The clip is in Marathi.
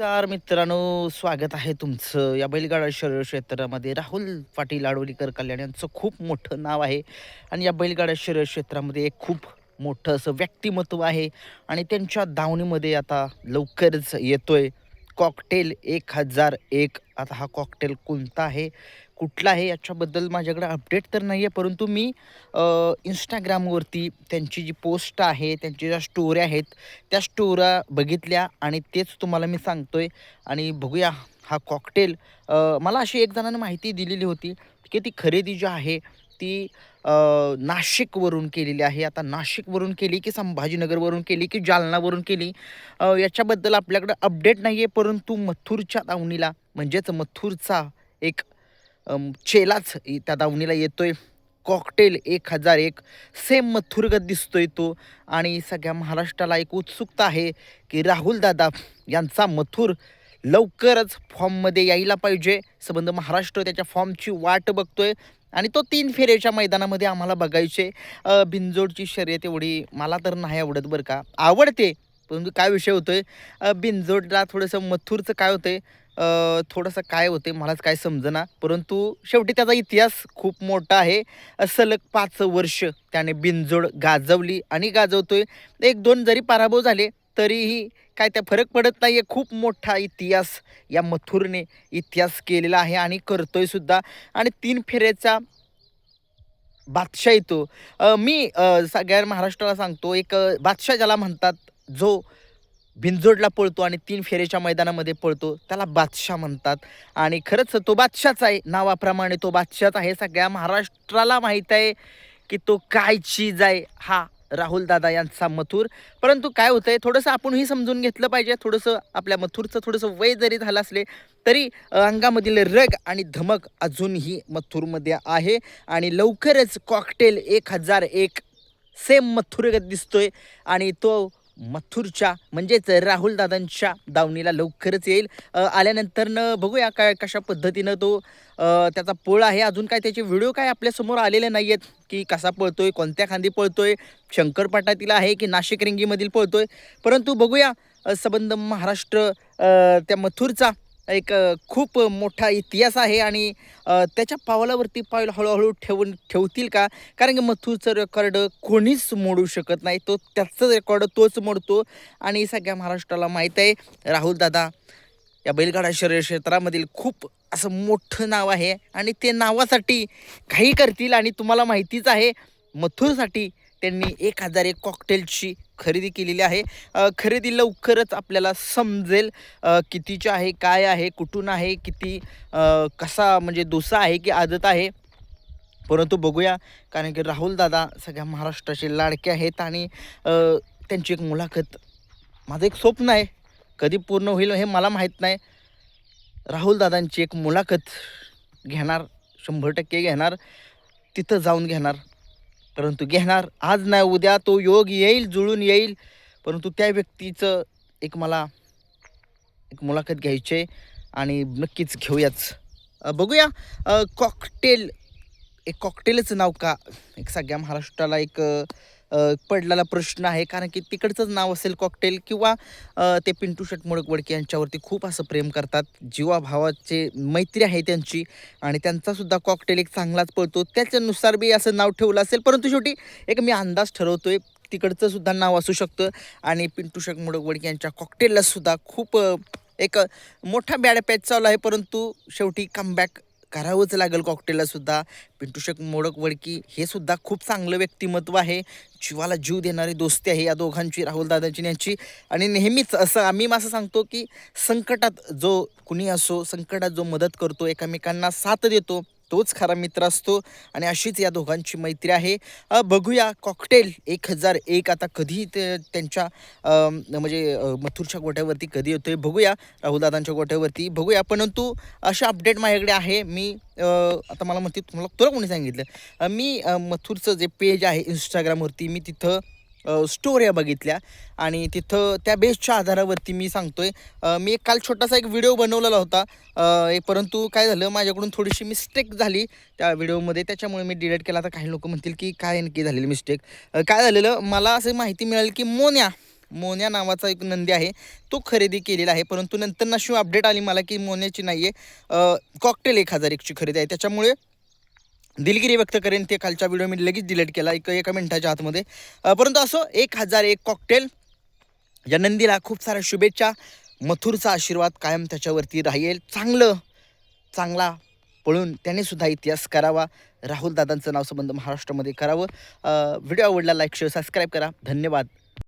नमस्कार मित्रांनो, स्वागत आहे तुमचं या बैलगाडा शर्यत क्षेत्रामध्ये. राहुल पाटील आडवलीकर कल्याण यांचं खूप मोठं नाव आहे आणि या बैलगाडा शर्यत क्षेत्रामध्ये एक खूप मोठं असं व्यक्तिमत्व आहे आणि त्यांच्या दावणीमध्ये आता लवकरच येतोय कॉकटेल 1001. आता हा कॉकटेल कोणता आहे, कुठला आहे याच्याबद्दल माझ्याकडे अपडेट तर नाही आहे, परंतु मी इंस्टाग्रामवरती त्यांची जी पोस्ट आहे, त्यांच्या ज्या स्टोऱ्या आहेत, त्या स्टोऱ्या बघितल्या आणि तेच तुम्हाला मी सांगतोय. आणि बघूया हा कॉकटेल. मला अशी एक जणांनी माहिती दिलेली होती की ती खरेदी जी आहे ती नाशिकवरून केलेली आहे. आता नाशिकवरून केली की संभाजीनगरवरून केली की जालनावरून केली, याच्याबद्दल आपल्याकडे अपडेट नाही आहे, परंतु मथुरच्या दावणीला म्हणजेच मथुरचा एक चेलाच त्या दावणीला येतोय. कॉकटेल 1001 सेम मथुरगत दिसतोय तो. आणि सगळ्या महाराष्ट्राला एक उत्सुकता आहे की राहुल दादा यांचा मथुर लवकरच फॉर्ममध्ये यायला पाहिजे. संबंध महाराष्ट्र त्याच्या फॉर्मची वाट बघतोय आणि तो 3 फेऱ्याच्या मैदानामध्ये आम्हाला बघायचे. बिनजोडची शर्यत एवढी मला तर नाही आवडत बरं का, आवडते परंतु काय विषय होतोय, बिनजोडला थोडंसं मथुरचं काय होतंय, थोडंसं काय होते मलाच काय समजेना, परंतु शेवटी त्याचा इतिहास खूप मोठा आहे. सलग 5 वर्ष त्याने बिनजोड गाजवली आणि गाजवतोय. 1-2 जरी पराभव झाले तरीही काय त्या फरक पडत नाही आहे. खूप मोठा इतिहास या मथुरने इतिहास केलेला आहे आणि करतोय सुद्धा. आणि 3 फेऱ्याचा बादशाह येतो. मी सगळ्या महाराष्ट्राला सांगतो, एक बादशाह ज्याला म्हणतात, जो बिनजोडला पळतो आणि 3 फेऱ्याच्या मैदानामध्ये पळतो, त्याला बादशाह म्हणतात. आणि खरंच तो बादशाहच आहे, नावाप्रमाणे तो बादशाहच आहे. सगळ्या महाराष्ट्राला माहीत आहे की तो काय चीज आहे हा राहुल दादा यांचा मथुर. परंतु काय होतंय, थोडंसं आपणही समजून घेतलं पाहिजे. थोडंसं आपल्या मथुरचं थोडंसं वय जरी झालं असले तरी अंगामधील रग आणि धमक अजूनही मथुरमध्ये आहे. आणि लवकरच कॉकटेल 1001 सेम मथुरगत दिसतोय आणि तो मथुरच्या म्हणजेच राहुल दादांच्या दावणीला लवकरच येईल. आल्यानंतरनं बघूया काय कशा पद्धतीनं तो त्याचा पळ आहे. अजून काय त्याचे व्हिडिओ काय आपल्यासमोर आलेले नाही आहेत की कसा पळतोय, कोणत्या खांदी पळतोय, शंकरपाटातील आहे की नाशिक रिंगीमधील पळतोय. परंतु बघूया, संबंध महाराष्ट्र त्या मथुरचा एक खूप मोठा इतिहास आहे आणि त्याच्या पावलावरती पाऊल हळूहळू ठेवतील का? कारण की मथुरचं रेकॉर्ड कोणीच मोडू शकत नाही. तो त्याचं रेकॉर्ड तोच मोडतो. आणि सगळ्या महाराष्ट्राला माहीत आहे राहुल दादा या बैलगाडा शर्यत क्षेत्रामधील खूप असं मोठं नाव आहे आणि ते नावासाठी काही करतील. आणि तुम्हाला माहितीच आहे, मथुरसाठी त्यांनी 1001 कॉकटेलची खरेदी केलेली आहे. खरेदी लवकरच आपल्याला समजेल कितीची आहे, काय आहे, कुठून आहे, किती कसा म्हणजे डोसा आहे की आदत आहे. परंतु बघूया, कारण की राहुल दादा सगळ्या महाराष्ट्राचे लाडके आहेत आणि त्यांची एक मुलाखत माझं एक स्वप्न आहे. कधी पूर्ण होईल हे मला माहीत नाही. राहुल दादांची एक मुलाखत घेणार, 100% घेणार, तिथं जाऊन घेणार. परंतु घेणार आज नाही उद्या, तो योग येईल, जुळून येईल. परंतु त्या व्यक्तीचं एक मला एक मुलाखत घ्यायची आहे आणि नक्कीच घेऊयाच. बघूया. कॉकटेल एक कॉकटेलचं नाव का? एक सगळ्या महाराष्ट्राला एक पडलेला प्रश्न आहे. कारण की तिकडचंच नाव असेल कॉकटेल किंवा ते पिंटू शेट मोडक-वडके यांच्यावरती खूप असं प्रेम करतात. जीवाभावाचे मैत्री आहे त्यांची आणि त्यांचासुद्धा कॉकटेल एक चांगलाच पळतो. त्याच्यानुसार बी असं नाव ठेवलं असेल. परंतु शेवटी एक मी अंदाज ठरवतोय, तिकडचं सुद्धा नाव असू शकतं. आणि पिंटू शेट मोडक-वडके यांच्या कॉकटेलला सुद्धा खूप एक मोठा बॅड पॅच चालू आहे. परंतु शेवटी कमबॅक करावंच लागेल कॉकटेलला सुद्धा. पिंटू शेट मोडक-वडकी हे सुद्धा खूप चांगलं व्यक्तिमत्व आहे. जीवाला जीव देणारी दोस्ती आहे या दोघांची, राहुल दादांची यांची. आणि नेहमीच असं आम्ही असं सांगतो की संकटात जो कुणी असो, संकटात जो मदत करतो, एकमेकांना साथ देतो, तोच खरा मित्र असतो. आणि अशीच या दोघांची मैत्री आहे. बघूया कॉकटेल 1001 आता कधी ते त्यांच्या म्हणजे मथुरच्या गोट्यावरती कधी येतोय बघूया, राहुलदादांच्या गोट्यावरती बघूया. परंतु अशा अपडेट माझ्याकडे आहे. मी आता मला म्हणते तुम्हाला तुला कोणी सांगितलं, मी मथुरचं जे पेज आहे इंस्टाग्रामवरती मी तिथं स्टोऱ्या बघितल्या आणि तिथं त्या बेसच्या आधारावरती मी सांगतोय. मी एक काल छोटासा एक व्हिडिओ बनवलेला होता, परंतु काय झालं, माझ्याकडून थोडीशी मिस्टेक झाली त्या व्हिडिओमध्ये, त्याच्यामुळे मी डिलीट केला. आता काही लोक म्हणतील की काय नक्की झालेली मिस्टेक, काय झालेलं मला असं माहिती मिळाली की मोन्या मोन्या नावाचा एक नंदी आहे तो खरेदी केलेला आहे. परंतु नंतर नशी अपडेट आली मला की मोन्याची नाही आहे, कॉकटेल 1001ची खरेदी आहे. त्याच्यामुळे दिलगिरी व्यक्त करेन ते खालच्या व्हिडिओ मी लगेच डिलीट केला एका मिनिटाच्या आतमध्ये. परंतु असो 1001 कॉकटेल या नंदीला खूप साऱ्या शुभेच्छा. मथुरचा आशीर्वाद कायम त्याच्यावरती राहील. चांगला पळून त्याने सुद्धा इतिहास करावा. राहुल दादांचं नाव संबंध महाराष्ट्रामध्ये करावं. व्हिडिओ आवडला लाईक शेअर सबस्क्राईब करा. धन्यवाद.